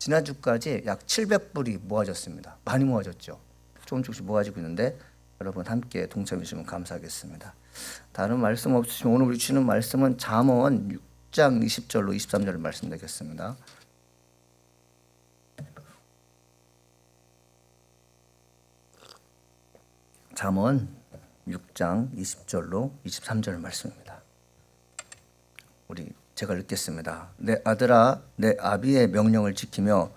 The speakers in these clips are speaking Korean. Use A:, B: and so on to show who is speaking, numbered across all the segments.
A: 지난주까지 약 700불이 모아졌습니다. 많이 모아졌죠. 조금씩 모아지고 있는데 여러분 함께 동참해 주시면 감사하겠습니다. 다른 말씀 없으시면 오늘 우리 주시는 말씀은 잠언 6장 20절로 23절 말씀 되겠습니다. 잠언 6장 20절로 23절 말씀입니다. 제가 읽겠습니다. 내 아들아, 내 아비의 명령을 지키며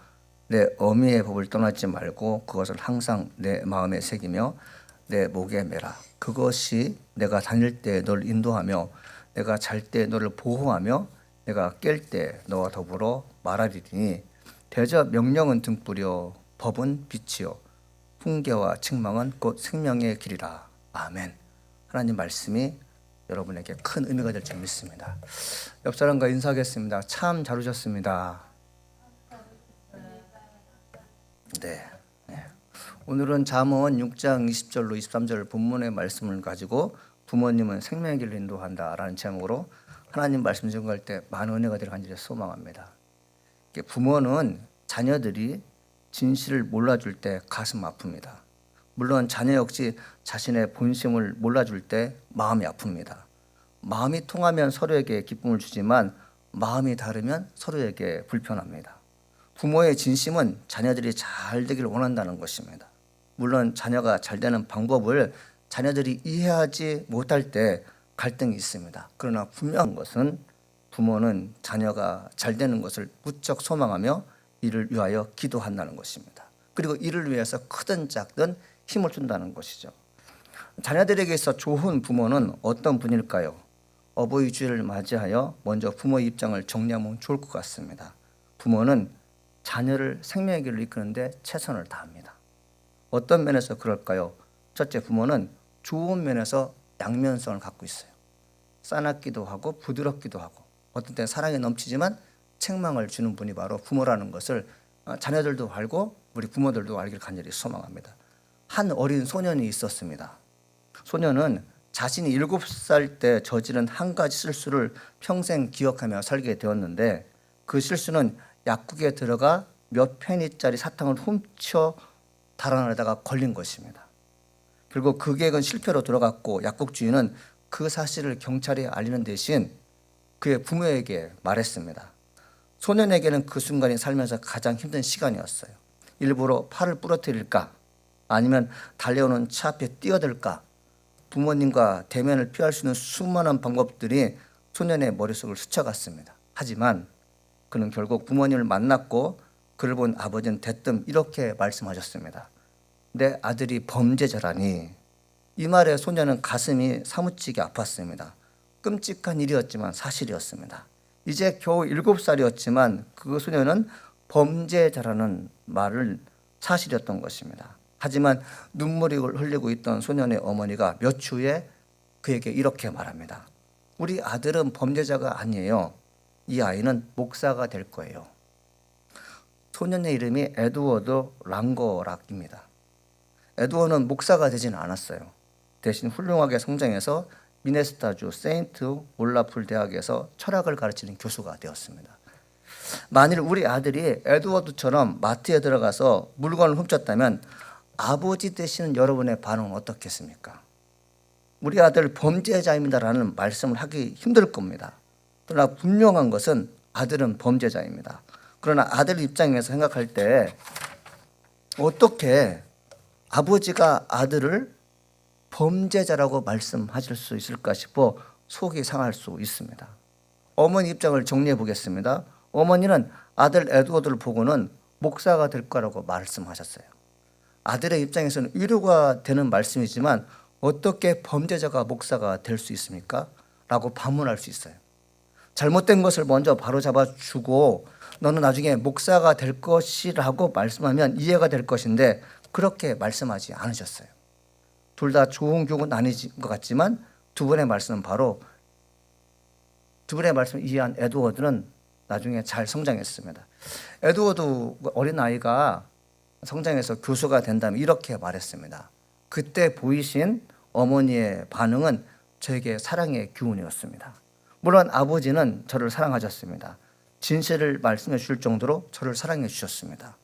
A: 내 어미의 법을 떠나지 말고 그것을 항상 내 마음에 새기며 내 목에 매라. 그것이 내가 다닐 때 너를 인도하며 내가 잘 때 너를 보호하며 내가 깰 때 너와 더불어 말하리니 대저 명령은 등불이요 법은 빛이요 훈계와 책망은 곧 생명의 길이라. 아멘. 하나님 말씀이 여러분에게 큰 의미가 될 줄 믿습니다. 옆 사람과 인사하겠습니다. 참 잘 오셨습니다. 네. 오늘은 잠언 6장 20절로 23절 본문의 말씀을 가지고 부모님은 생명의 길을 인도한다라는 제목으로 하나님 말씀 전할 때 많은 은혜가 될 간절히 소망합니다. 부모는 자녀들이 진실을 몰라줄 때 가슴 아픕니다. 물론 자녀 역시 자신의 본심을 몰라줄 때 마음이 아픕니다. 마음이 통하면 서로에게 기쁨을 주지만 마음이 다르면 서로에게 불편합니다. 부모의 진심은 자녀들이 잘 되기를 원한다는 것입니다. 물론 자녀가 잘 되는 방법을 자녀들이 이해하지 못할 때 갈등이 있습니다. 그러나 분명한 것은 부모는 자녀가 잘 되는 것을 무척 소망하며 이를 위하여 기도한다는 것입니다. 그리고 이를 위해서 크든 작든 힘을 준다는 것이죠. 자녀들에게 있어 좋은 부모는 어떤 분일까요? 어버이 주일을 맞이하여 먼저 부모의 입장을 정리하면 좋을 것 같습니다. 부모는 자녀를 생명의 길을 이끄는데 최선을 다합니다. 어떤 면에서 그럴까요? 첫째, 부모는 좋은 면에서 양면성을 갖고 있어요. 싸납기도 하고 부드럽기도 하고 어떤 때는 사랑이 넘치지만 책망을 주는 분이 바로 부모라는 것을 자녀들도 알고 우리 부모들도 알기를 간절히 소망합니다. 한 어린 소년이 있었습니다. 소년은 자신이 7살 때 저지른 한 가지 실수를 평생 기억하며 살게 되었는데 그 실수는 약국에 들어가 몇 페니짜리 사탕을 훔쳐 달아나다가 걸린 것입니다. 결국 그 계획은 실패로 돌아갔고 약국 주인은 그 사실을 경찰에 알리는 대신 그의 부모에게 말했습니다. 소년에게는 그 순간이 살면서 가장 힘든 시간이었어요. 일부러 팔을 부러뜨릴까? 아니면 달려오는 차 앞에 뛰어들까? 부모님과 대면을 피할 수 있는 수많은 방법들이 소년의 머릿속을 스쳐갔습니다. 하지만 그는 결국 부모님을 만났고 그를 본 아버지는 대뜸 이렇게 말씀하셨습니다. 내 아들이 범죄자라니. 이 말에 소년은 가슴이 사무치게 아팠습니다. 끔찍한 일이었지만 사실이었습니다. 이제 겨우 7살이었지만 그 소년은 범죄자라는 말을 사실이었던 것입니다. 하지만 눈물이 흘리고 있던 소년의 어머니가 몇 주 후에 그에게 이렇게 말합니다. 우리 아들은 범죄자가 아니에요. 이 아이는 목사가 될 거예요. 소년의 이름이 에드워드 랑거락입니다. 에드워드는 목사가 되지는 않았어요. 대신 훌륭하게 성장해서 미네소타주 세인트 올라풀 대학에서 철학을 가르치는 교수가 되었습니다. 만일 우리 아들이 에드워드처럼 마트에 들어가서 물건을 훔쳤다면 아버지 되시는 여러분의 반응은 어떻겠습니까? 우리 아들 범죄자입니다라는 말씀을 하기 힘들 겁니다. 그러나 분명한 것은 아들은 범죄자입니다. 그러나 아들 입장에서 생각할 때 어떻게 아버지가 아들을 범죄자라고 말씀하실 수 있을까 싶어 속이 상할 수 있습니다. 어머니 입장을 정리해 보겠습니다. 어머니는 아들 에드워드를 보고는 목사가 될 거라고 말씀하셨어요. 아들의 입장에서는 위로가 되는 말씀이지만 어떻게 범죄자가 목사가 될 수 있습니까? 라고 반문할 수 있어요. 잘못된 것을 먼저 바로잡아 주고 너는 나중에 목사가 될 것이라고 말씀하면 이해가 될 것인데 그렇게 말씀하지 않으셨어요. 둘 다 좋은 교훈은 아닌 것 같지만 두 분의 말씀은 바로 두 분의 말씀을 이해한 에드워드는 나중에 잘 성장했습니다. 에드워드 어린아이가 성장해서 교수가 된다면 이렇게 말했습니다. 그때 보이신 어머니의 반응은 저에게 사랑의 교훈이었습니다. 물론 아버지는 저를 사랑하셨습니다. 진실을 말씀해 주실 정도로 저를 사랑해 주셨습니다.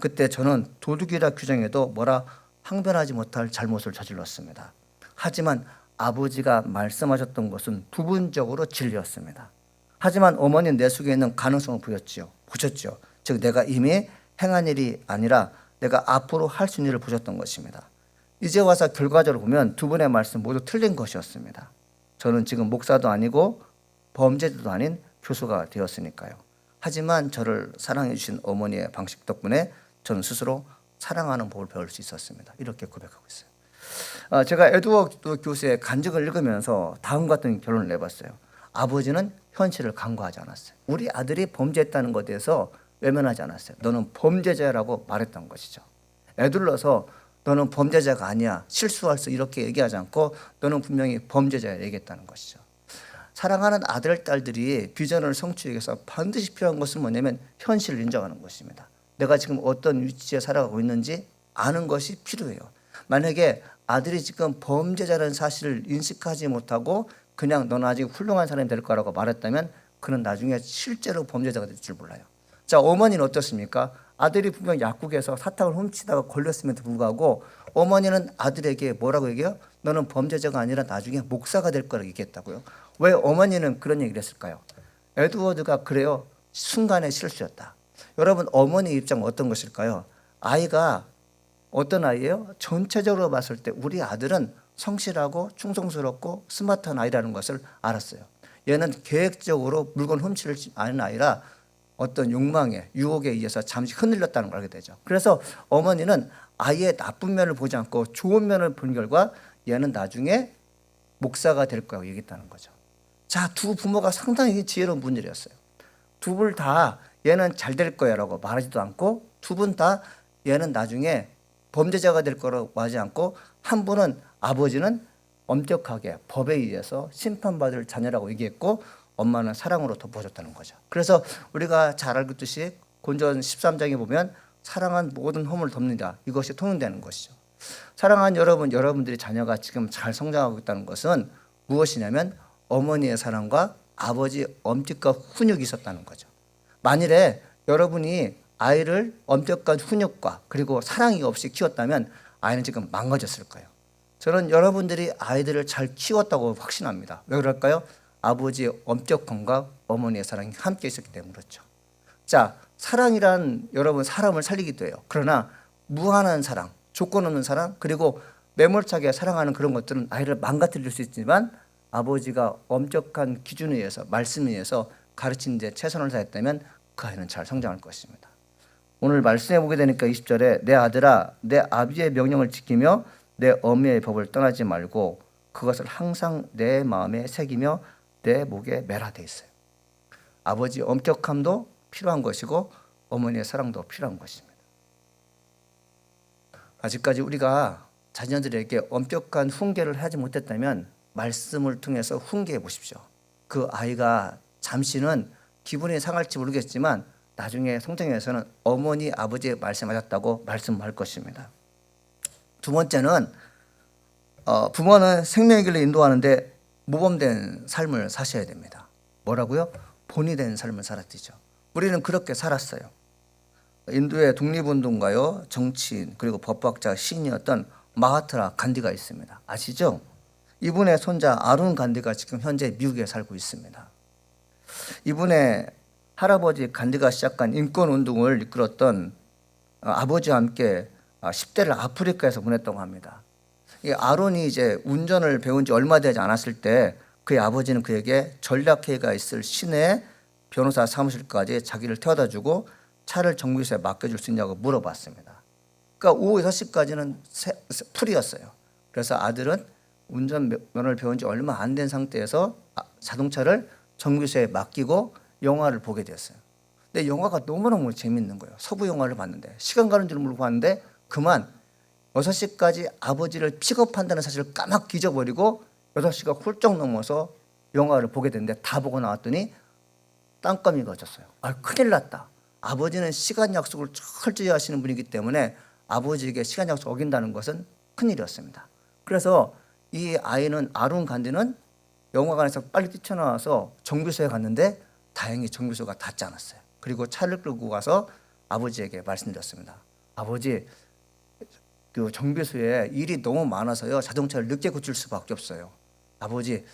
A: 그때 저는 도둑이라 규정해도 뭐라 항변하지 못할 잘못을 저질렀습니다. 하지만 아버지가 말씀하셨던 것은 부분적으로 진리였습니다. 하지만 어머니는 내 속에 있는 가능성을 보셨죠. 즉 내가 이미 행한 일이 아니라 내가 앞으로 할 수 있는 일을 보셨던 것입니다. 이제 와서 결과적으로 보면 두 분의 말씀 모두 틀린 것이었습니다. 저는 지금 목사도 아니고 범죄자도 아닌 교수가 되었으니까요. 하지만 저를 사랑해 주신 어머니의 방식 덕분에 저는 스스로 사랑하는 법을 배울 수 있었습니다. 이렇게 고백하고 있어요. 제가 에드워드 교수의 간증을 읽으면서 다음과 같은 결론을 내봤어요. 아버지는 현실을 간과하지 않았어요. 우리 아들이 범죄했다는 것에 대해서 외면하지 않았어요. 너는 범죄자라고 말했던 것이죠. 애둘러서 너는 범죄자가 아니야, 실수할 수 이렇게 얘기하지 않고 너는 분명히 범죄자야 얘기했다는 것이죠. 사랑하는 아들, 딸들이 비전을 성취하기 위해서 반드시 필요한 것은 뭐냐면 현실을 인정하는 것입니다. 내가 지금 어떤 위치에 살아가고 있는지 아는 것이 필요해요. 만약에 아들이 지금 범죄자라는 사실을 인식하지 못하고 그냥 너는 아직 훌륭한 사람이 될 거라고 말했다면 그는 나중에 실제로 범죄자가 될 줄 몰라요. 자, 어머니는 어떻습니까? 아들이 분명 약국에서 사탕을 훔치다가 걸렸음에도 불구하고 어머니는 아들에게 뭐라고 얘기해요? 너는 범죄자가 아니라 나중에 목사가 될 거라고 얘기했다고요. 왜 어머니는 그런 얘기를 했을까요? 에드워드가 그래요. 순간의 실수였다. 여러분, 어머니 입장은 어떤 것일까요? 아이가 어떤 아이예요? 전체적으로 봤을 때 우리 아들은 성실하고 충성스럽고 스마트한 아이라는 것을 알았어요. 얘는 계획적으로 물건 훔치지 않은 아이라 어떤 욕망에 유혹에 의해서 잠시 흔들렸다는 걸 알게 되죠. 그래서 어머니는 아이의 나쁜 면을 보지 않고 좋은 면을 본 결과 얘는 나중에 목사가 될 거라고 얘기했다는 거죠. 자, 두 부모가 상당히 지혜로운 분들이었어요. 두 분 다 얘는 잘 될 거야 라고 말하지도 않고 두 분 다 얘는 나중에 범죄자가 될 거라고 하지 않고 한 분은 아버지는 엄격하게 법에 의해서 심판받을 자녀라고 얘기했고 엄마는 사랑으로 덮어줬다는 거죠. 그래서 우리가 잘 알고 있듯이 고린도전 13장에 보면 사랑한 모든 허물을 덮는다. 이것이 통용되는 것이죠. 사랑하는 여러분, 여러분들이 자녀가 지금 잘 성장하고 있다는 것은 무엇이냐면 어머니의 사랑과 아버지의 엄격한 훈육이 있었다는 거죠. 만일에 여러분이 아이를 엄격한 훈육과 그리고 사랑이 없이 키웠다면 아이는 지금 망가졌을 거예요. 저는 여러분들이 아이들을 잘 키웠다고 확신합니다. 왜 그럴까요? 아버지의 엄격함과 어머니의 사랑이 함께 있었기 때문에 그렇죠. 자, 사랑이란 여러분 사람을 살리기도 해요. 그러나 무한한 사랑, 조건 없는 사랑, 그리고 매몰차게 사랑하는 그런 것들은 아이를 망가뜨릴 수 있지만 아버지가 엄격한 기준에 의해서 말씀에 의해서 가르치는 데 최선을 다했다면 그 아이는 잘 성장할 것입니다. 오늘 말씀해 보게 되니까 20절에 내 아들아 내 아비의 명령을 지키며 내 어미의 법을 떠나지 말고 그것을 항상 내 마음에 새기며 내 목에 매라 돼 있어요. 아버지의 엄격함도 필요한 것이고 어머니의 사랑도 필요한 것입니다. 아직까지 우리가 자녀들에게 엄격한 훈계를 하지 못했다면 말씀을 통해서 훈계해 보십시오. 그 아이가 잠시는 기분이 상할지 모르겠지만 나중에 성장해서는 어머니, 아버지의 말씀하셨다고 말씀할 것입니다. 두 번째는 부모는 생명의 길로 인도하는데 모범된 삶을 사셔야 됩니다. 뭐라고요? 본이 된 삶을 살았죠. 우리는 그렇게 살았어요. 인도의 독립운동가요, 정치인 그리고 법학자 시인이었던 마하트라 간디가 있습니다. 아시죠? 이분의 손자 아룬 간디가 지금 현재 미국에 살고 있습니다. 이분의 할아버지 간디가 시작한 인권운동을 이끌었던 아버지와 함께 10대를 아프리카에서 보냈다고 합니다. 이 아론이 이제 운전을 배운 지 얼마 되지 않았을 때 그의 아버지는 그에게 전략회의가 있을 시내 변호사 사무실까지 자기를 태워다 주고 차를 정비소에 맡겨줄 수 있냐고 물어봤습니다. 그러니까 오후 6시까지는 풀이었어요. 그래서 아들은 운전면허를 배운 지 얼마 안 된 상태에서 자동차를 정비소에 맡기고 영화를 보게 됐어요. 근데 영화가 너무너무 재밌는 거예요. 서부 영화를 봤는데 시간 가는 줄 모르고 봤는데 그만 6시까지 아버지를 픽업한다는 사실을 까맣게 잊어버리고 6시가 훌쩍 넘어서 영화를 보게 됐는데 다 보고 나왔더니 땅거미가 졌어요. 큰일 났다. 아버지는 시간 약속을 철저히 하시는 분이기 때문에 아버지에게 시간 약속 어긴다는 것은 큰일이었습니다. 그래서 이 아이는 아룬 간디는 영화관에서 빨리 뛰쳐나와서 정비소에 갔는데 다행히 정비소가 닿지 않았어요. 그리고 차를 끌고 가서 아버지에게 말씀드렸습니다. 아버지, 그 정비소에 일이 너무 많아서요, 자동차를 늦게 고칠 수밖에 없어요. 아버지,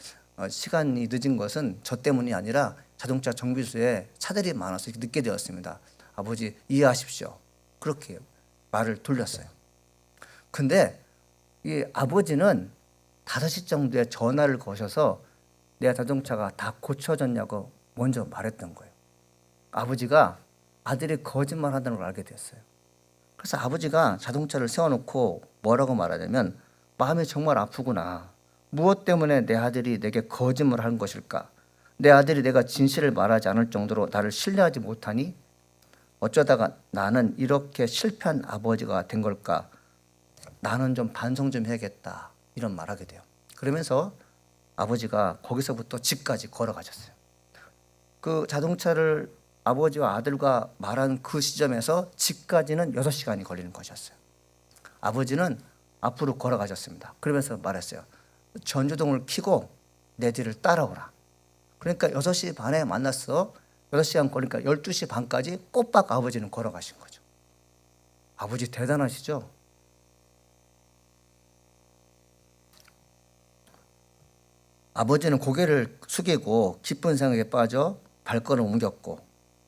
A: 시간이 늦은 것은 저 때문이 아니라 자동차 정비소에 차들이 많아서 늦게 되었습니다. 아버지 이해하십시오. 그렇게 말을 돌렸어요. 근데 이 아버지는 5시 정도에 전화를 거셔서 내 자동차가 다 고쳐졌냐고 먼저 말했던 거예요. 아버지가 아들이 거짓말한다는 걸 알게 됐어요. 그래서 아버지가 자동차를 세워놓고 뭐라고 말하냐면, 마음이 정말 아프구나. 무엇 때문에 내 아들이 내게 거짓말을 한 것일까? 내 아들이 내가 진실을 말하지 않을 정도로 나를 신뢰하지 못하니 어쩌다가 나는 이렇게 실패한 아버지가 된 걸까? 나는 좀 반성 좀 해야겠다. 이런 말하게 돼요. 그러면서 아버지가 거기서부터 집까지 걸어가셨어요. 그 자동차를 아버지와 아들과 말한 그 시점에서 집까지는 6시간이 걸리는 것이었어요. 아버지는 앞으로 걸어가셨습니다. 그러면서 말했어요. 전조등을 켜고 내 뒤를 따라오라. 그러니까 6시 반에 만났어. 6시간 걸리니까 12시 반까지 꼬박 아버지는 걸어가신 거죠. 아버지 대단하시죠? 아버지는 고개를 숙이고 깊은 생각에 빠져 발걸음을 옮겼고,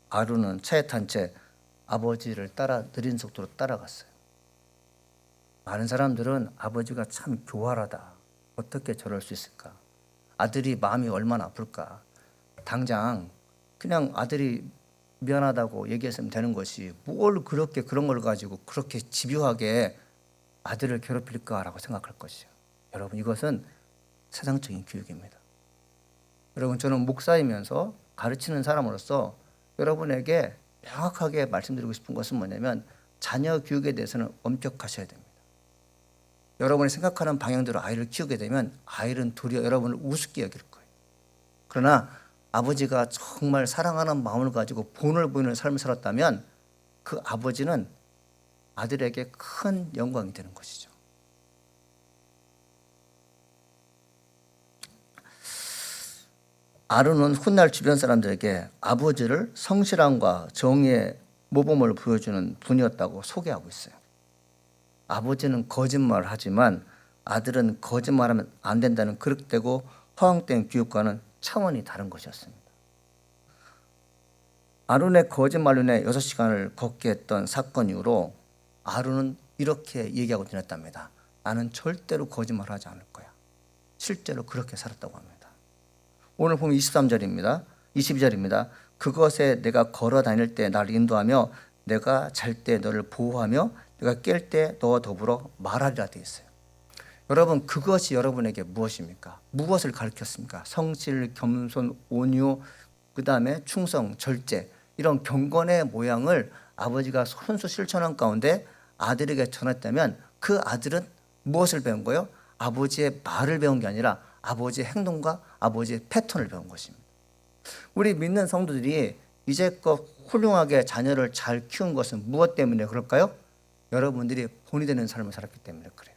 A: 아루는 차에 탄 채 아버지를 따라 느린 속도로 따라갔어요. 많은 사람들은 아버지가 참 교활하다. 어떻게 저럴 수 있을까? 아들이 마음이 얼마나 아플까? 당장 그냥 아들이 미안하다고 얘기했으면 되는 것이 뭘 그렇게 그런 걸 가지고 그렇게 집요하게 아들을 괴롭힐까라고 생각할 것이죠. 여러분, 이것은 세상적인 교육입니다. 여러분, 저는 목사이면서 가르치는 사람으로서 여러분에게 명확하게 말씀드리고 싶은 것은 뭐냐면, 자녀 교육에 대해서는 엄격하셔야 됩니다. 여러분이 생각하는 방향대로 아이를 키우게 되면 아이는 도리어 여러분을 우습게 여길 거예요. 그러나 아버지가 정말 사랑하는 마음을 가지고 본을 보이는 삶을 살았다면 그 아버지는 아들에게 큰 영광이 되는 것이죠. 아론은 훗날 주변 사람들에게 아버지를 성실함과 정의의 모범을 보여주는 분이었다고 소개하고 있어요. 아버지는 거짓말을 하지만 아들은 거짓말하면 안 된다는 그릇되고 허황된 교육과는 차원이 다른 것이었습니다. 아론의 거짓말로 인해 6시간을 걷게 했던 사건 이후로 아론은 이렇게 얘기하고 지냈답니다. 나는 절대로 거짓말하지 않을 거야. 실제로 그렇게 살았다고 합니다. 오늘 보면 23절입니다. 22절입니다. 그것에 내가 걸어 다닐 때 나를 인도하며 내가 잘 때 너를 보호하며 내가 깰 때 너와 더불어 말하리라 되어 있어요. 여러분, 그것이 여러분에게 무엇입니까? 무엇을 가르쳤습니까? 성실, 겸손, 온유, 그 다음에 충성, 절제, 이런 경건의 모양을 아버지가 손수 실천한 가운데 아들에게 전했다면 그 아들은 무엇을 배운 거예요? 아버지의 말을 배운 게 아니라 아버지의 행동과 아버지의 패턴을 배운 것입니다. 우리 믿는 성도들이 이제껏 훌륭하게 자녀를 잘 키운 것은 무엇 때문에 그럴까요? 여러분들이 본이 되는 삶을 살았기 때문에 그래요.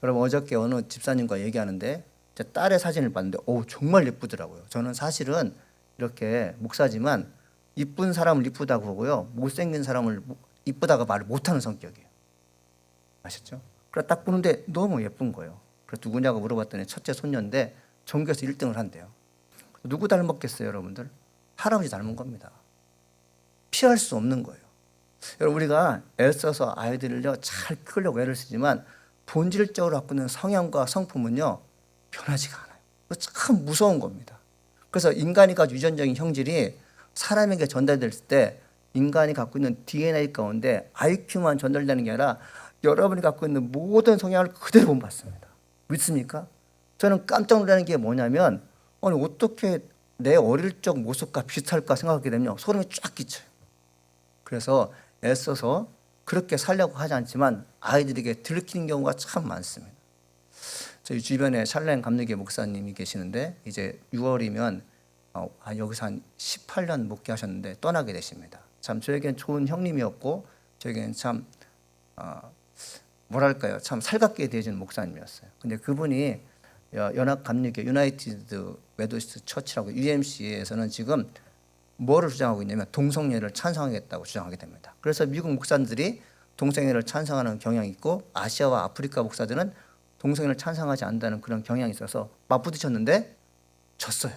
A: 여러분, 어저께 어느 집사님과 얘기하는데 제 딸의 사진을 봤는데 정말 예쁘더라고요. 저는 사실은 이렇게 목사지만 이쁜 사람을 이쁘다고 하고요, 못생긴 사람을 이쁘다고 말을 못하는 성격이에요. 아셨죠? 그래 딱 보는데 너무 예쁜 거예요. 그래서 누구냐고 물어봤더니 첫째 손녀인데 전교에서 1등을 한대요. 누구 닮았겠어요, 여러분들? 할아버지 닮은 겁니다. 피할 수 없는 거예요. 여러분, 우리가 애써서 아이들을요 잘 키우려고 애를 쓰지만 본질적으로 갖고 있는 성향과 성품은요 변하지가 않아요. 참 무서운 겁니다. 그래서 인간이 가지고 유전적인 형질이 사람에게 전달될 때 인간이 갖고 있는 DNA 가운데 IQ만 전달되는 게 아니라 여러분이 갖고 있는 모든 성향을 그대로 본받습니다. 믿습니까? 저는 깜짝 놀라는 게 뭐냐면, 아니 어떻게 내 어릴 적 모습과 비슷할까 생각하게 되면 소름이 쫙 끼쳐요. 그래서 애써서 그렇게 살려고 하지 않지만 아이들에게 들키는 경우가 참 많습니다. 저희 주변에 샬렘 감리교 목사님이 계시는데 이제 6월이면 여기서 한 18년 목회하셨는데 떠나게 되십니다. 참 저에겐 좋은 형님이었고 저에겐 참 뭐랄까요, 참 살갑게 대해주는 목사님이었어요. 근데 그분이 연합 감리교 유나이티드 메도디스트 처치라고 UMC에서는 지금 뭐를 주장하고 있냐면 동성애를 찬성하겠다고 주장하게 됩니다. 그래서 미국 목사들이 동성애를 찬성하는 경향이 있고 아시아와 아프리카 목사들은 동성애를 찬성하지 않는다는 그런 경향이 있어서 맞부딪혔는데 졌어요.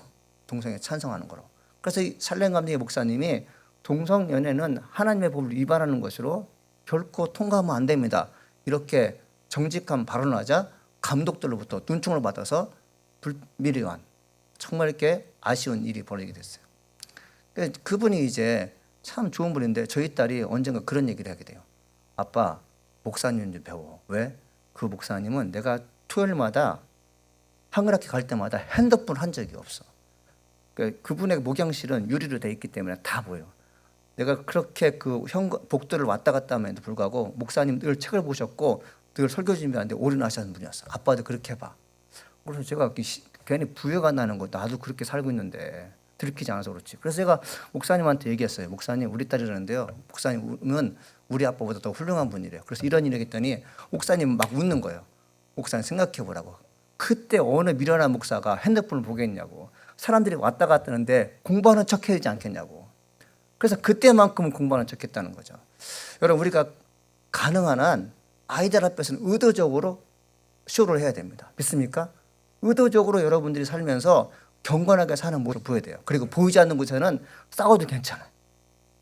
A: 동성애 찬성하는 거로. 그래서 이 살렘 감리교 목사님이 동성연애는 하나님의 법을 위반하는 것으로 결코 통과하면 안 됩니다. 이렇게 정직한 발언을 하자 감독들로부터 눈총을 받아서 불미료한 정말 이렇게 아쉬운 일이 벌어지게 됐어요. 그분이 이제 참 좋은 분인데 저희 딸이 언젠가 그런 얘기를 하게 돼요. 아빠, 목사님 좀 배워. 왜? 그 목사님은 내가 토요일마다 한글학교 갈 때마다 핸드폰 한 적이 없어. 그분의 목양실은 유리로 돼 있기 때문에 다 보여. 내가 그렇게 그 복도를 왔다 갔다 함에도 불구하고 목사님 늘 책을 보셨고 늘 설교 준비하는데 올인하시는 분이었어. 아빠도 그렇게 해봐. 그래서 제가 괜히 부여가 나는 거 나도 그렇게 살고 있는데 들키지 않아서 그렇지. 그래서 제가 목사님한테 얘기했어요. 목사님 우리 딸이라는데요. 목사님은 우리 아빠보다 더 훌륭한 분이래요. 그래서 이런 일을 했더니 목사님 막 웃는 거예요. 목사님 생각해 보라고. 그때 어느 미련한 목사가 핸드폰을 보겠냐고. 사람들이 왔다 갔다 하는데 공부하는 척 해야 되지 않겠냐고. 그래서 그때만큼은 공부하는 척 했다는 거죠. 여러분 우리가 가능한 한 아이들 앞에서는 의도적으로 쇼를 해야 됩니다. 믿습니까? 의도적으로 여러분들이 살면서 경건하게 사는 모습을 보여야 돼요. 그리고 보이지 않는 곳에는 싸워도 괜찮아요.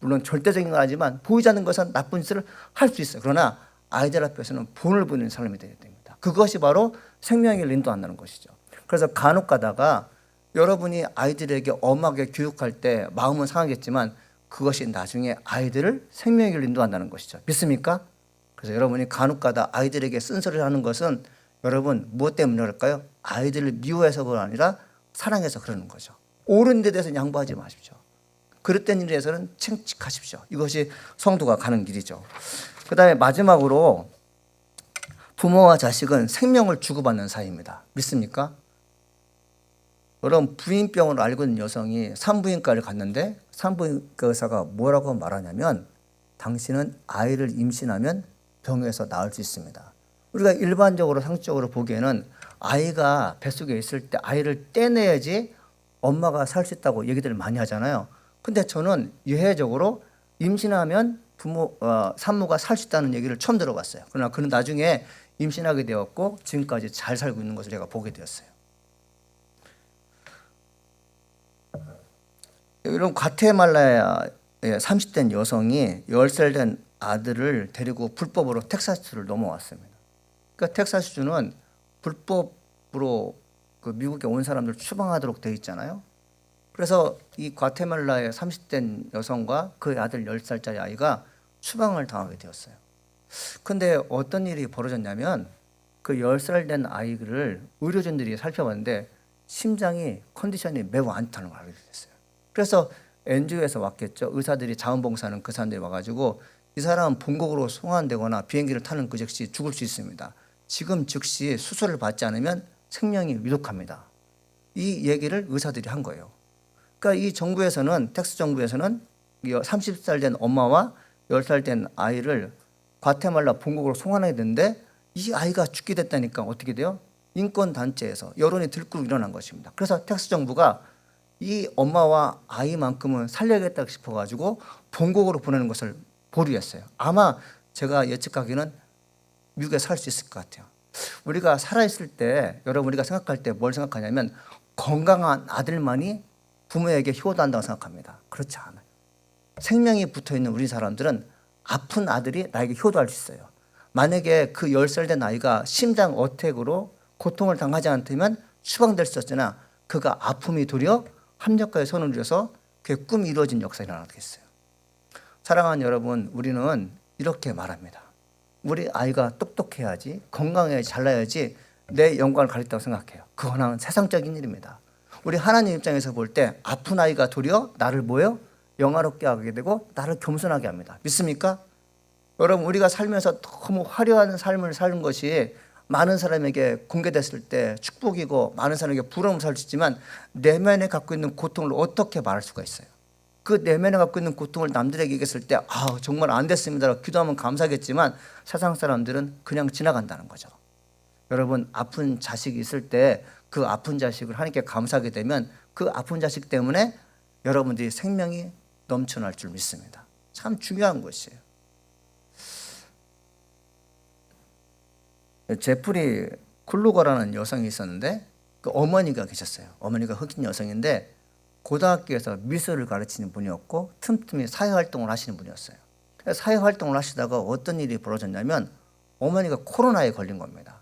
A: 물론 절대적인 건 아니지만 보이지 않는 것은 나쁜 짓을 할 수 있어요. 그러나 아이들 앞에서는 본을 보이는 삶이 되어야 됩니다. 그것이 바로 생명을 인도한다는 것이죠. 그래서 간혹 가다가 여러분이 아이들에게 엄하게 교육할 때 마음은 상하겠지만 그것이 나중에 아이들을 생명의 길로 인도한다는 것이죠. 믿습니까? 그래서 여러분이 간혹 가다 아이들에게 쓴소리를 하는 것은 여러분 무엇 때문에 그럴까요? 아이들을 미워해서가 아니라 사랑해서 그러는 거죠. 옳은 데 대해서는 양보하지 마십시오. 그릇된 일에 대해서는 책직하십시오. 이것이 성도가 가는 길이죠. 그 다음에 마지막으로 부모와 자식은 생명을 주고받는 사이입니다. 믿습니까? 여러분 부인병을 앓고 있는 여성이 산부인과를 갔는데 산부인과 의사가 뭐라고 말하냐면 당신은 아이를 임신하면 병에서 나을 수 있습니다. 우리가 일반적으로 상식적으로 보기에는 아이가 뱃속에 있을 때 아이를 떼내야지 엄마가 살 수 있다고 얘기들을 많이 하잖아요. 근데 저는 예외적으로 임신하면 산모가 살 수 있다는 얘기를 처음 들어봤어요. 그러나 그는 나중에 임신하게 되었고 지금까지 잘 살고 있는 것을 제가 보게 되었어요. 여러분 과테말라의 30대 여성이 10살 된 아들을 데리고 불법으로 텍사스주를 넘어왔습니다. 그러니까 텍사스주는 불법으로 그 미국에 온 사람들 추방하도록 되어 있잖아요. 그래서 이 과테말라의 30대 여성과 그 아들 10살짜리 아이가 추방을 당하게 되었어요. 근데 어떤 일이 벌어졌냐면 그 10살 된 아이를 의료진들이 살펴봤는데 심장이 컨디션이 매우 안 좋다는 걸 알게 됐어요. 그래서 NGO에서 왔겠죠. 의사들이 자원봉사하는 그 사람들이 와가지고 이 사람은 본국으로 송환되거나 비행기를 타는 그 즉시 죽을 수 있습니다. 지금 즉시 수술을 받지 않으면 생명이 위독합니다. 이 얘기를 의사들이 한 거예요. 그러니까 이 정부에서는 텍사스 정부에서는 30살 된 엄마와 10살 된 아이를 과테말라 본국으로 송환하게 됐는데 이 아이가 죽게 됐다니까 어떻게 돼요? 인권단체에서 여론이 들끓고 일어난 것입니다. 그래서 텍사스 정부가 이 엄마와 아이만큼은 살려야겠다 싶어가지고 본국으로 보내는 것을 보류했어요. 아마 제가 예측하기는 미국에 살 수 있을 것 같아요. 우리가 살아있을 때 여러분 우리가 생각할 때 뭘 생각하냐면 건강한 아들만이 부모에게 효도한다고 생각합니다. 그렇지 않아요. 생명이 붙어있는 우리 사람들은 아픈 아들이 나에게 효도할 수 있어요. 만약에 그 10살 된 아이가 심장 어택으로 고통을 당하지 않다면 추방될 수 있었으나 그가 아픔이 도리어 합력과의 손을 들여서 그의 꿈이 이루어진 역사가 일어나겠어요. 사랑하는 여러분, 우리는 이렇게 말합니다. 우리 아이가 똑똑해야지, 건강해야지, 잘나야지 내 영광을 가졌다고 생각해요. 그거는 세상적인 일입니다. 우리 하나님 입장에서 볼 때 아픈 아이가 도리어 나를 뭐예요? 영화롭게 하게 되고 나를 겸손하게 합니다. 믿습니까? 여러분 우리가 살면서 너무 화려한 삶을 사는 것이 많은 사람에게 공개됐을 때 축복이고 많은 사람에게 부러움을 살 수 있지만 내면에 갖고 있는 고통을 어떻게 말할 수가 있어요? 그 내면에 갖고 있는 고통을 남들에게 얘기했을 때 정말 안 됐습니다. 기도하면 감사하겠지만 세상 사람들은 그냥 지나간다는 거죠. 여러분 아픈 자식이 있을 때 그 아픈 자식을 하나님께 감사하게 되면 그 아픈 자식 때문에 여러분들이 생명이 넘쳐날 줄 믿습니다. 참 중요한 것이에요. 제프리 쿨루거라는 여성이 있었는데 그 어머니가 계셨어요. 어머니가 흑인 여성인데 고등학교에서 미술을 가르치는 분이었고 틈틈이 사회활동을 하시는 분이었어요. 사회활동을 하시다가 어떤 일이 벌어졌냐면 어머니가 코로나에 걸린 겁니다.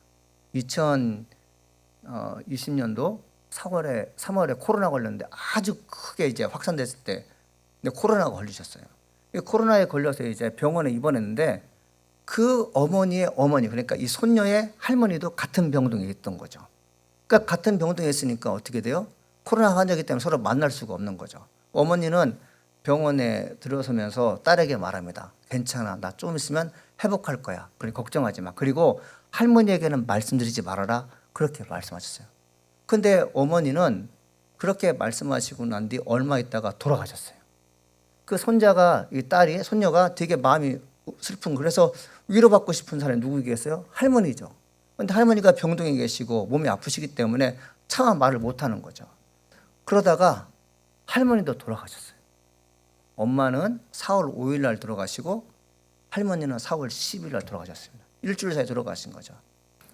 A: 2020년도 3월에 코로나 걸렸는데 아주 크게 이제 확산됐을 때 코로나가 걸리셨어요. 코로나에 걸려서 이제 병원에 입원했는데 그 어머니의 어머니, 그러니까 이 손녀의 할머니도 같은 병동에 있던 거죠. 그러니까 같은 병동에 있으니까 어떻게 돼요? 코로나 환자이기 때문에 서로 만날 수가 없는 거죠. 어머니는 병원에 들어서면서 딸에게 말합니다. 괜찮아, 나 좀 있으면 회복할 거야. 그러니 걱정하지 마. 그리고 할머니에게는 말씀드리지 말아라. 그렇게 말씀하셨어요. 근데 어머니는 그렇게 말씀하시고 난 뒤 얼마 있다가 돌아가셨어요. 그 손녀가 되게 마음이 슬픈, 그래서 위로받고 싶은 사람이 누구겠어요? 할머니죠. 근데 할머니가 병동에 계시고 몸이 아프시기 때문에 차마 말을 못 하는 거죠. 그러다가 할머니도 돌아가셨어요. 엄마는 4월 5일 날 돌아가시고 할머니는 4월 10일 날 돌아가셨습니다. 일주일 사이에 돌아가신 거죠.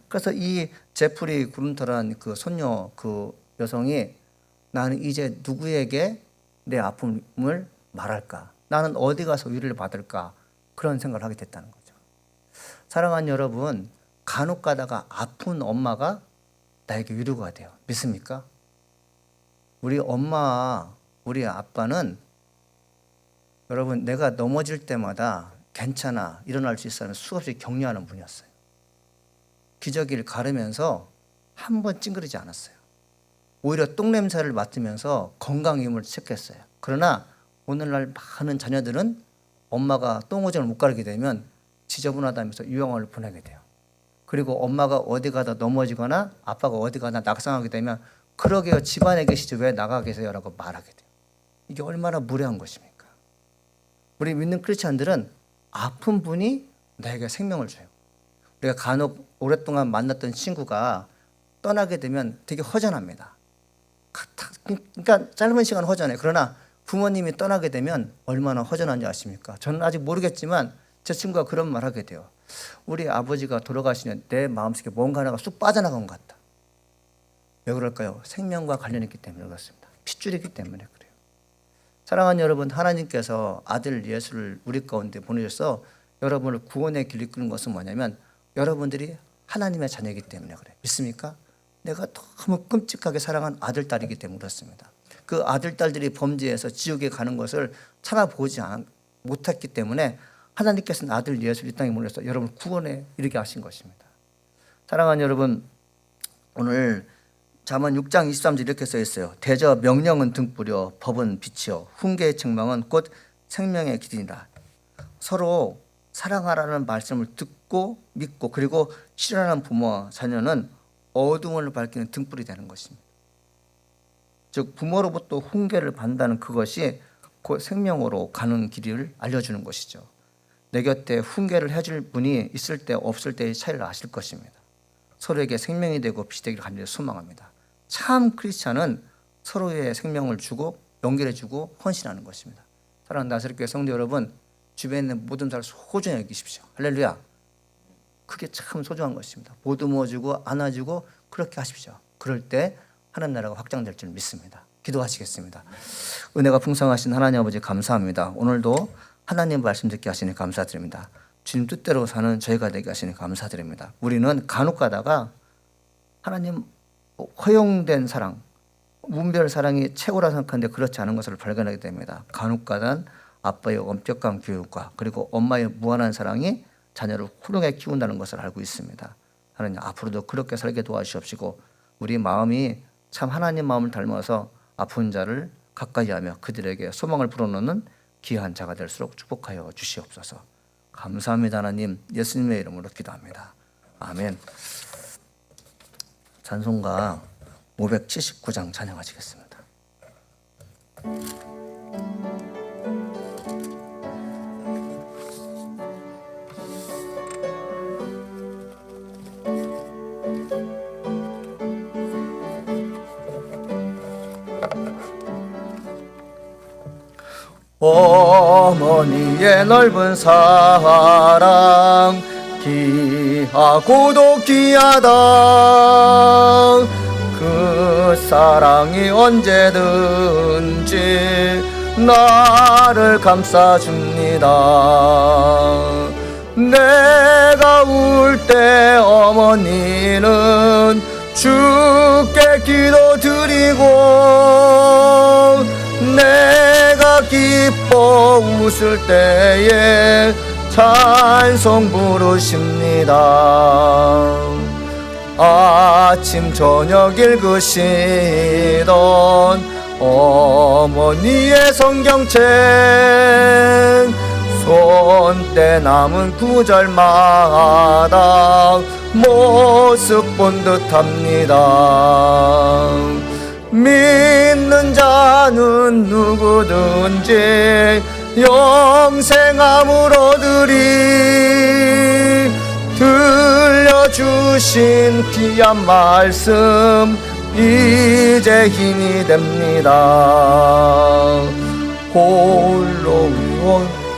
A: 그래서 이 제프리 그룬터라는 그 손녀 그 여성이 나는 이제 누구에게 내 아픔을 말할까? 나는 어디 가서 위로를 받을까? 그런 생각을 하게 됐다는 거죠. 사랑하는 여러분, 간혹 가다가 아픈 엄마가 나에게 위로가 돼요. 믿습니까? 우리 엄마, 우리 아빠는 여러분 내가 넘어질 때마다 괜찮아, 일어날 수 있어는 수없이 격려하는 분이었어요. 기저귀를 가르면서 한 번 찡그리지 않았어요. 오히려 똥냄새를 맡으면서 건강의 힘을 체크했어요. 그러나 오늘날 많은 자녀들은 엄마가 똥오줌을 못 가르게 되면 지저분하다면서 유형을 보내게 돼요. 그리고 엄마가 어디 가다 넘어지거나 아빠가 어디 가다 낙상하게 되면 그러게요, 집안에 계시지 왜 나가 계세요? 라고 말하게 돼요. 이게 얼마나 무례한 것입니까? 우리 믿는 크리스찬들은 아픈 분이 나에게 생명을 줘요. 우리가 간혹 오랫동안 만났던 친구가 떠나게 되면 되게 허전합니다. 그러니까 짧은 시간 허전해요. 그러나 부모님이 떠나게 되면 얼마나 허전한지 아십니까? 저는 아직 모르겠지만 제 친구가 그런 말 하게 돼요. 우리 아버지가 돌아가시면 내 마음속에 뭔가 하나가 쑥 빠져나간 것 같다. 왜 그럴까요? 생명과 관련이 있기 때문에 그렇습니다. 핏줄이기 때문에 그래요. 사랑하는 여러분, 하나님께서 아들 예수를 우리 가운데 보내셔서 여러분을 구원의 길을 이끄는 것은 뭐냐면 여러분들이 하나님의 자녀이기 때문에 그래요. 믿습니까? 내가 너무 끔찍하게 사랑한 아들, 딸이기 때문에 그렇습니다. 그 아들, 딸들이 범죄해서 지옥에 가는 것을 참아보지 못했기 때문에 하나님께서는 아들 예수를 이 땅에 보내서 여러분을 구원에 이르게 하신 것입니다. 사랑하는 여러분, 오늘 잠언 6장 23절 이렇게 써 있어요. 대저 명령은 등불이요 법은 빛이요 훈계의 책망은 곧 생명의 길이니라. 서로 사랑하라는 말씀을 듣고 믿고 그리고 실현하는 부모와 자녀는 어둠을 밝히는 등불이 되는 것입니다. 즉 부모로부터 훈계를 받는다는 그것이 곧 생명으로 가는 길을 알려주는 것이죠. 내 곁에 훈계를 해줄 분이 있을 때 없을 때의 차이를 아실 것입니다. 서로에게 생명이 되고 빛이 되기를 간절히 소망합니다. 참 크리스찬은 서로의 생명을 주고 연결해주고 헌신하는 것입니다. 사랑하는 나사렛교회 성도 여러분, 주변에 있는 모든 사람을 소중히 여기십시오. 할렐루야. 그게 참 소중한 것입니다. 보듬어주고 안아주고 그렇게 하십시오. 그럴 때 하나님 나라가 확장될 줄 믿습니다. 기도하시겠습니다. 은혜가 풍성하신 하나님 아버지 감사합니다. 오늘도 하나님 말씀 듣게 하시니 감사드립니다. 주님 뜻대로 사는 저희가 되게 하시니 감사드립니다. 우리는 간혹 가다가 하나님 허용된 사랑, 무분별 사랑이 최고라 생각하는데 그렇지 않은 것을 발견하게 됩니다. 간혹 가다 아빠의 엄격한 교육과 그리고 엄마의 무한한 사랑이 자녀를 훌륭하게 키운다는 것을 알고 있습니다. 하나님 앞으로도 그렇게 살게 도와주시옵시고 우리 마음이 참 하나님 마음을 닮아서 아픈 자를 가까이 하며 그들에게 소망을 불어넣는 귀한 자가 될수록 축복하여 주시옵소서. 감사합니다. 하나님 예수님의 이름으로 기도합니다. 아멘. 찬송가 579장 찬양하시겠습니다. 어머니의 넓은 사랑 귀하고도 귀하다. 그 사랑이 언제든지 나를 감싸줍니다. 내가 울 때 어머니는 주께 기도드리고, 내가 기뻐 웃을 때에 찬송 부르십니다. 아침 저녁 읽으시던 어머니의 성경책 손때 남은 구절마다 모습 본 듯합니다. 믿는 자는 누구든지 영생함을 얻으리. 들려주신 귀한 말씀 이제 힘이 됩니다. 홀로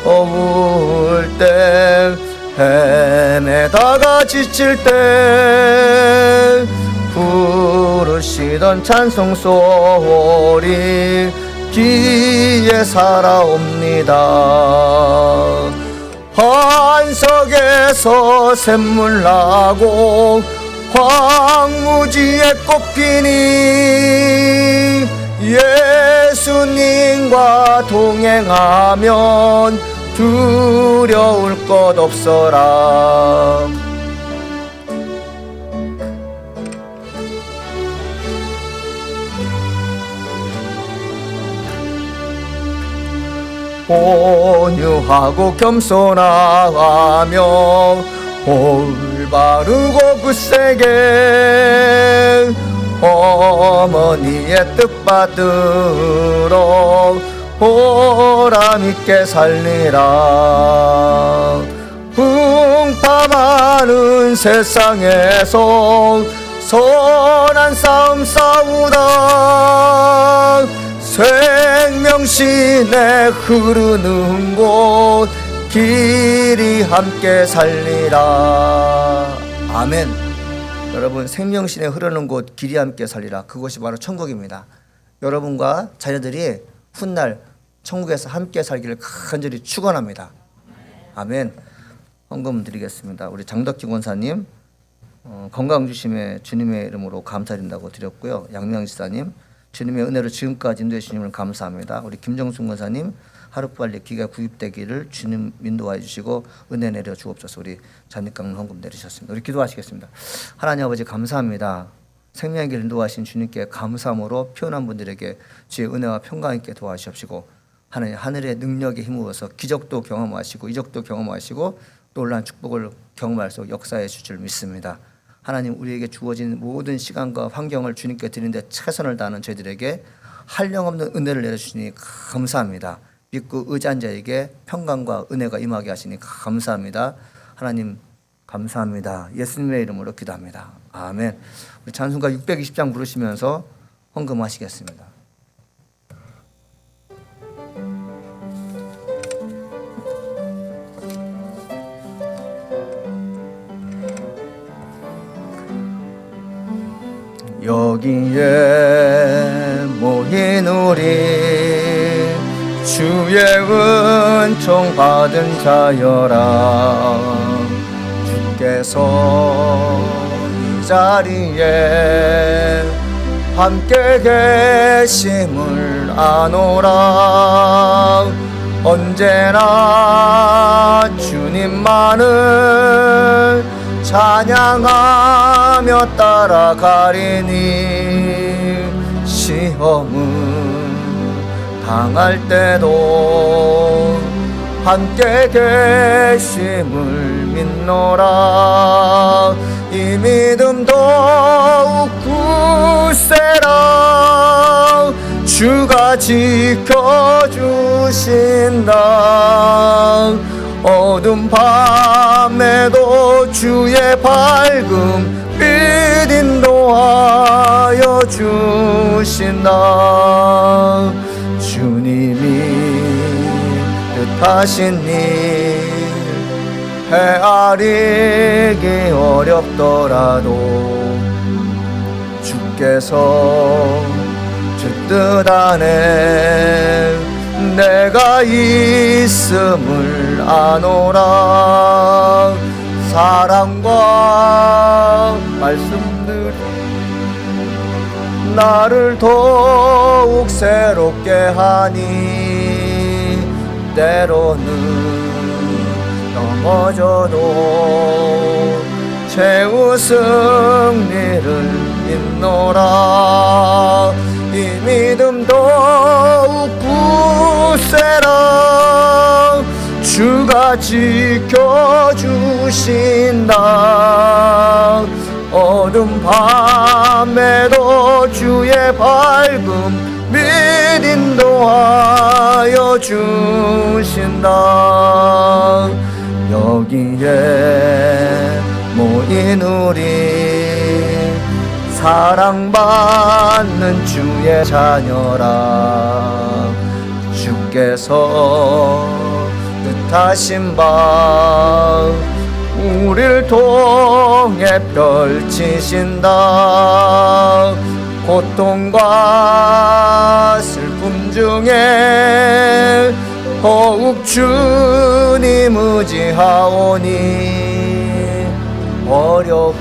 A: 어울 때 헤매다가 지칠 때 부르시던 찬송 소리 귀에 살아옵니다. 반석에서 샘물 나고 황무지에 꽃피니 예수님과 동행하면 두려울 것 없어라. 온유하고 겸손하며 올바르고 굳세게 어머니의 뜻 받들어 보람있게 살리라. 풍파많은 세상에서 선한 싸움 싸우다 생명신에 흐르는 곳 길이 함께 살리라. 아멘. 여러분, 생명신에 흐르는 곳 길이 함께 살리라. 그것이 바로 천국입니다. 여러분과 자녀들이 훗날 천국에서 함께 살기를 간절히 축원합니다. 아멘. 헌금 드리겠습니다. 우리 장덕기 권사님 건강 주심에 주님의 이름으로 감사드린다고 드렸고요. 양명 지사님 주님의 은혜로 지금까지 인도해 주님을 감사합니다. 우리 김정순 권사님 하루빨리 귀가 구입되기를 주님 인도하여 주시고 은혜 내려 주옵소서. 우리 잔입강론 헌금 내리셨습니다. 우리 기도하시겠습니다. 하나님 아버지 감사합니다. 생명의 길 인도하신 주님께 감사함으로 표현한 분들에게 주의 은혜와 평강 있게 도와주시옵시고, 하나님 하늘의 능력에 힘입어서 기적도 경험하시고 이적도 경험하시고 놀라운 축복을 경험할 수 역사해 줄 줄 믿습니다. 하나님, 우리에게 주어진 모든 시간과 환경을 주님께 드리는데 최선을 다하는 저희들에게 한량없는 은혜를 내려주시니 감사합니다. 믿고 의지한 자에게 평강과 은혜가 임하게 하시니 감사합니다. 하나님 감사합니다. 예수님의 이름으로 기도합니다. 아멘. 우리 찬송가 620장 부르시면서 헌금하시겠습니다. 여기에 모인 우리 주의 은총 받은 자여라. 주께서 이 자리에 함께 계심을 아노라. 언제나 주님만을 찬양하며 따라가리니 시험은 당할 때도 함께 계심을 믿노라. 이 믿음 더욱 굳세라. 주가 지켜주신다. 어둠 밤에도 주의 밝음 빛 인도하여 주신다. 주님이 하신 일 헤아리기 어렵더라도 주께서 주뜻 안에 내가 있음을 아노라. 사랑과 말씀들이 나를 더욱 새롭게 하니 때로는 넘어져도 최후 승리를 믿노라. 이 믿음 더욱 굳세라. 주가 지켜주신다. 어둠 밤에도 주의 밝음 및 인도하여 주신다. 여기에 모인 우리 사랑받는 주의 자녀라. 주께서 뜻하신 바 우릴 통해 펼치신다. 고통과 슬픔 중에 더욱 주님 의지하오니 어려움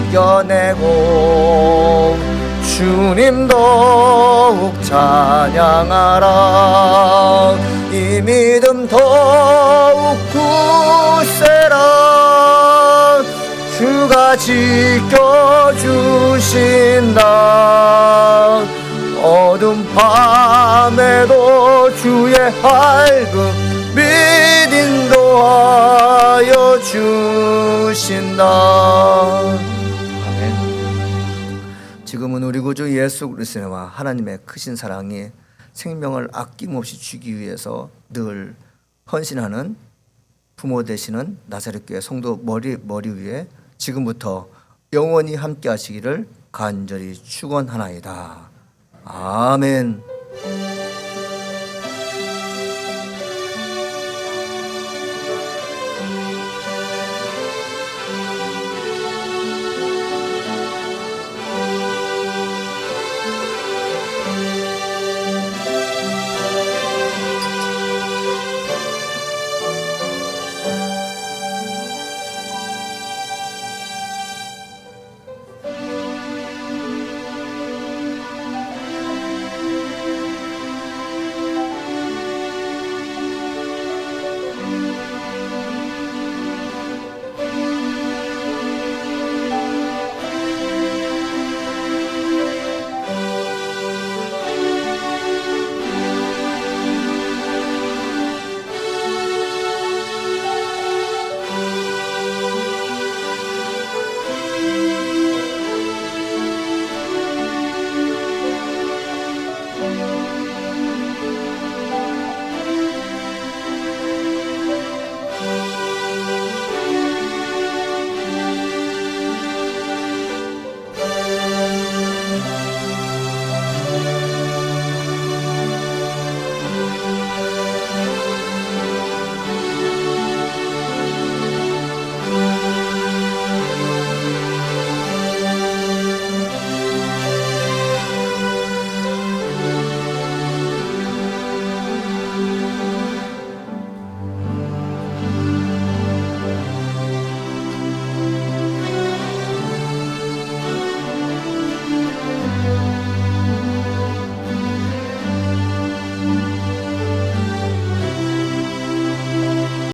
A: 이겨내고 주님 더욱 찬양하라. 이 믿음 더욱 굳세라. 주가 지켜주신다. 어둠 밤에도 주의 밝음 빛 인도하여 주신다. 아멘. 지금은 우리 구주 예수 그리스도와 하나님의 크신 사랑이 생명을 아낌없이 주기 위해서 늘 헌신하는 부모 되시는 나사렛교회 성도 머리 위에 지금부터 영원히 함께 하시기를 간절히 축원하나이다. 아멘.